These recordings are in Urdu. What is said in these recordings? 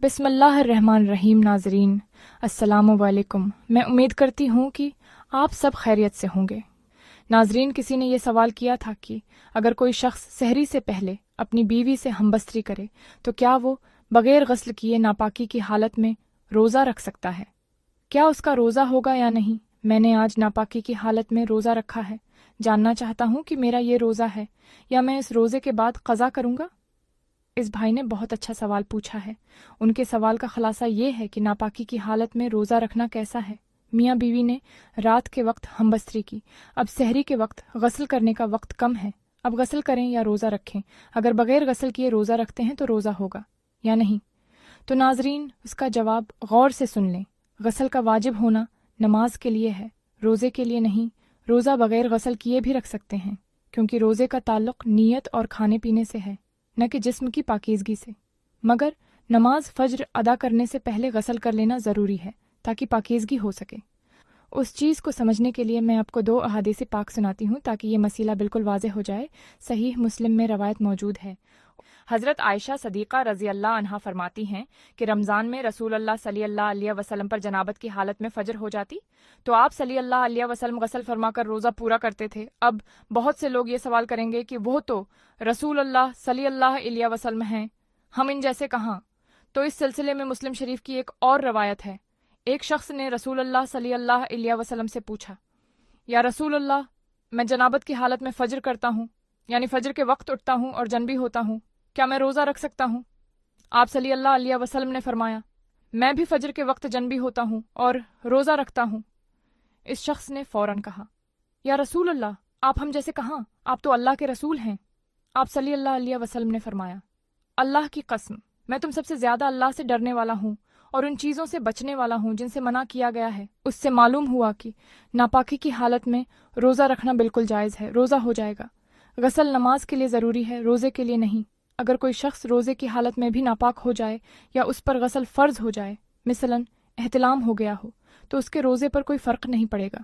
بسم اللہ الرحمن الرحیم۔ ناظرین السلام علیکم، میں امید کرتی ہوں کہ آپ سب خیریت سے ہوں گے۔ ناظرین، کسی نے یہ سوال کیا تھا کہ اگر کوئی شخص سحری سے پہلے اپنی بیوی سے ہمبستری کرے تو کیا وہ بغیر غسل کیے ناپاکی کی حالت میں روزہ رکھ سکتا ہے؟ کیا اس کا روزہ ہوگا یا نہیں؟ میں نے آج ناپاکی کی حالت میں روزہ رکھا ہے، جاننا چاہتا ہوں کہ میرا یہ روزہ ہے یا میں اس روزے کے بعد قضا کروں گا۔ اس بھائی نے بہت اچھا سوال پوچھا ہے۔ ان کے سوال کا خلاصہ یہ ہے کہ ناپاکی کی حالت میں روزہ رکھنا کیسا ہے۔ میاں بیوی نے رات کے وقت ہمبستری کی، اب سحری کے وقت غسل کرنے کا وقت کم ہے، اب غسل کریں یا روزہ رکھیں؟ اگر بغیر غسل کیے روزہ رکھتے ہیں تو روزہ ہوگا یا نہیں؟ تو ناظرین، اس کا جواب غور سے سن لیں۔ غسل کا واجب ہونا نماز کے لیے ہے، روزے کے لیے نہیں۔ روزہ بغیر غسل کیے بھی رکھ سکتے ہیں، کیونکہ روزے کا تعلق نیت اور کھانے پینے سے ہے، نہ کہ جسم کی پاکیزگی سے۔ مگر نماز فجر ادا کرنے سے پہلے غسل کر لینا ضروری ہے تاکہ پاکیزگی ہو سکے۔ اس چیز کو سمجھنے کے لیے میں آپ کو 2 احادیث پاک سناتی ہوں تاکہ یہ مسئلہ بالکل واضح ہو جائے۔ صحیح مسلم میں روایت موجود ہے۔ حضرت عائشہ صدیقہ رضی اللہ عنہا فرماتی ہیں کہ رمضان میں رسول اللہ صلی اللہ علیہ وسلم پر جنابت کی حالت میں فجر ہو جاتی تو آپ صلی اللہ علیہ وسلم غسل فرما کر روزہ پورا کرتے تھے۔ اب بہت سے لوگ یہ سوال کریں گے کہ وہ تو رسول اللہ صلی اللہ علیہ وسلم ہیں، ہم ان جیسے کہاں؟ تو اس سلسلے میں مسلم شریف کی ایک اور روایت ہے۔ ایک شخص نے رسول اللہ صلی اللہ علیہ وسلم سے پوچھا، یا رسول اللہ، میں جنابت کی حالت میں فجر کرتا ہوں، یعنی فجر کے وقت اٹھتا ہوں اور جنبی ہوتا ہوں، کیا میں روزہ رکھ سکتا ہوں؟ آپ صلی اللہ علیہ وسلم نے فرمایا، میں بھی فجر کے وقت جنبی ہوتا ہوں اور روزہ رکھتا ہوں۔ اس شخص نے فوراً کہا، یا رسول اللہ، آپ ہم جیسے کہاں؟ آپ تو اللہ کے رسول ہیں۔ آپ صلی اللہ علیہ وسلم نے فرمایا، اللہ کی قسم، میں تم سب سے زیادہ اللہ سے ڈرنے والا ہوں اور ان چیزوں سے بچنے والا ہوں جن سے منع کیا گیا ہے۔ اس سے معلوم ہوا کہ ناپاکی کی حالت میں روزہ رکھنا بالکل جائز ہے، روزہ ہو جائے گا۔ غسل نماز کے لیے ضروری ہے، روزے کے لیے نہیں۔ اگر کوئی شخص روزے کی حالت میں بھی ناپاک ہو جائے یا اس پر غسل فرض ہو جائے، مثلاً احتلام ہو گیا ہو، تو اس کے روزے پر کوئی فرق نہیں پڑے گا۔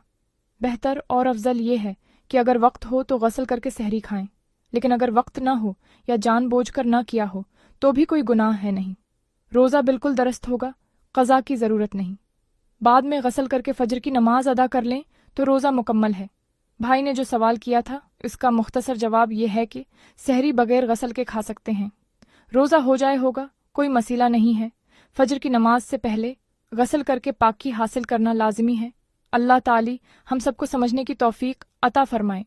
بہتر اور افضل یہ ہے کہ اگر وقت ہو تو غسل کر کے سحری کھائیں، لیکن اگر وقت نہ ہو یا جان بوجھ کر نہ کیا ہو تو بھی کوئی گناہ ہے نہیں، روزہ بالکل درست ہوگا، قضا کی ضرورت نہیں۔ بعد میں غسل کر کے فجر کی نماز ادا کر لیں تو روزہ مکمل ہے۔ بھائی نے جو سوال کیا تھا اس کا مختصر جواب یہ ہے کہ سحری بغیر غسل کے کھا سکتے ہیں، روزہ ہو جائے ہوگا، کوئی مسئلہ نہیں ہے۔ فجر کی نماز سے پہلے غسل کر کے پاکی حاصل کرنا لازمی ہے۔ اللہ تعالی ہم سب کو سمجھنے کی توفیق عطا فرمائے۔